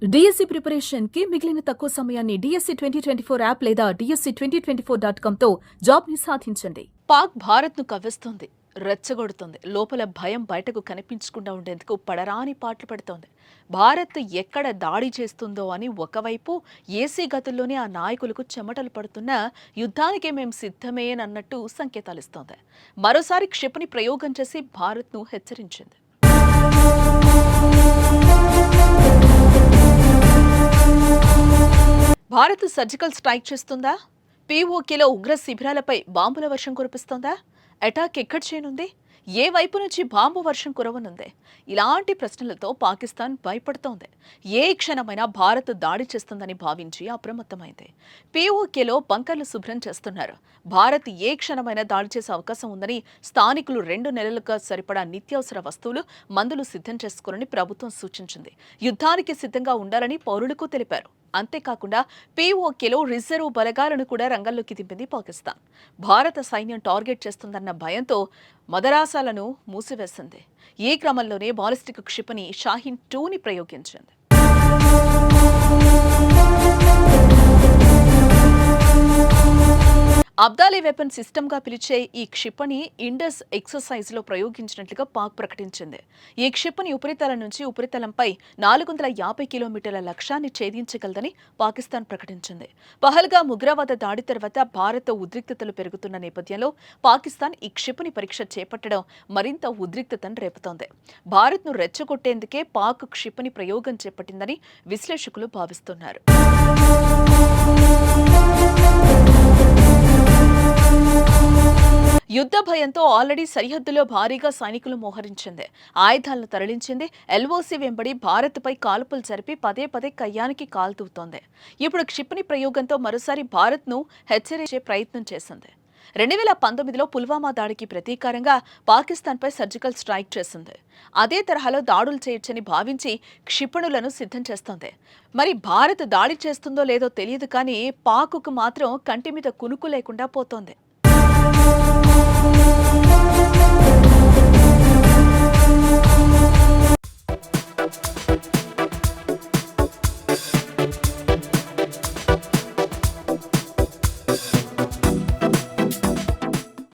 DSC preparation కి మిగిలిన తక్కువ సమయాన్ని డిఎస్సి 2024 యాప్ లేదా DSC2024.com తో జాబ్ ని సాధించండి. పాక్ భారత్ ను కవ్విస్తోంది, రెచ్చగొడుతోంది. లోపల భయం బయటకు కనిపించకుండా ఉండేందుకు పడరాని పాటలు పెడుతోంది. భారత్ ఎక్కడ దాడి చేస్తుందో అని ఒకవైపు ఏసీ గతుల్లోనే ఆ నాయకులకు చెమటలు పడుతున్నా యుద్ధానికే మేం సిద్ధమేనన్నట్టు సంకేతాలిస్తోంది. మరోసారి క్షిపణి ప్రయోగం చేసి భారత్ ను హెచ్చరించింది. భారత్ సర్జికల్ స్ట్రైక్ చేస్తుందా? పీఓకేలో ఉగ్ర శిబిరాలపై బాంబుల వర్షం కురిపిస్తోందా? అటాక్ ఎక్కడ చేయనుంది? ఏ వైపు నుంచి బాంబు వర్షం కురవనుంది? ఇలాంటి ప్రశ్నలతో పాకిస్తాన్ భయపడుతోంది. ఏ క్షణమైనా భారత్ దాడి చేస్తుందని భావించి అప్రమత్తమైంది. పీఓకేలో బంకర్లు శుభ్రం చేస్తున్నారు. భారత్ ఏ క్షణమైనా దాడి చేసే అవకాశం ఉందని స్థానికులు 2 నెలలుగా సరిపడా నిత్యావసర వస్తువులు, మందులు సిద్ధం చేసుకోవాలని ప్రభుత్వం సూచించింది. యుద్ధానికి సిద్ధంగా ఉండాలని పౌరులకు తెలిపారు. అంతేకాకుండా పీఓకేలో రిజర్వ్ బలగాలను కూడా రంగంలోకి దింపింది పాకిస్తాన్. భారత సైన్యం టార్గెట్ చేస్తుందన్న భయంతో మదరాసాలను మూసివేసింది. ఈ క్రమంలోనే బాలిస్టిక్ క్షిపణి షాహీన్ 2ని ప్రయోగించింది. అబ్దాలీ వెపన్ సిస్టమ్ గా పిలిచే ఈ క్షిపణి ఇండస్ ఎక్సర్సైజ్ లో ప్రయోగించినట్లుగా పాక్ ప్రకటించింది. ఈ క్షిపణి ఉపరితలం నుంచి ఉపరితలంపై 450 కిలోమీటర్ల లక్ష్యాన్ని ఛేదించగలదని పాకిస్తాన్ ప్రకటించింది. పహల్గామ్ ఉగ్రవాద దాడి తర్వాత భారత్ ఉద్రిక్తతలు పెరుగుతున్న నేపథ్యంలో పాకిస్తాన్ ఈ క్షిపణి పరీక్ష చేపట్టడం మరింత ఉద్రిక్తతను రేపుతోంది. భారత్ ను రెచ్చగొట్టేందుకే పాక్ క్షిపణి ప్రయోగం చేపట్టిందని విశ్లేషకులు భావిస్తున్నారు. యుద్ధ భయంతో ఆల్రెడీ సరిహద్దులో భారీగా సైనికులు మోహరించింది. ఆయుధాలను తరలించింది. ఎల్ఓసి వెంబడి భారత్పై కాల్పులు జరిపి పదే పదే కయ్యానికి కాల్తూతోంది. ఇప్పుడు క్షిపణి ప్రయోగంతో మరోసారి భారత్ను హెచ్చరించే ప్రయత్నం చేసింది. 2019లో పుల్వామా దాడికి ప్రతీకారంగా పాకిస్తాన్పై సర్జికల్ స్ట్రైక్ చేసింది. అదే తరహాలో దాడులు చేయొచ్చని భావించి క్షిపణులను సిద్ధం చేస్తోంది. మరి భారత్ దాడి చేస్తుందో లేదో తెలియదు కానీ పాక్కు మాత్రం కంటి మీద కునుకు లేకుండా పోతోంది.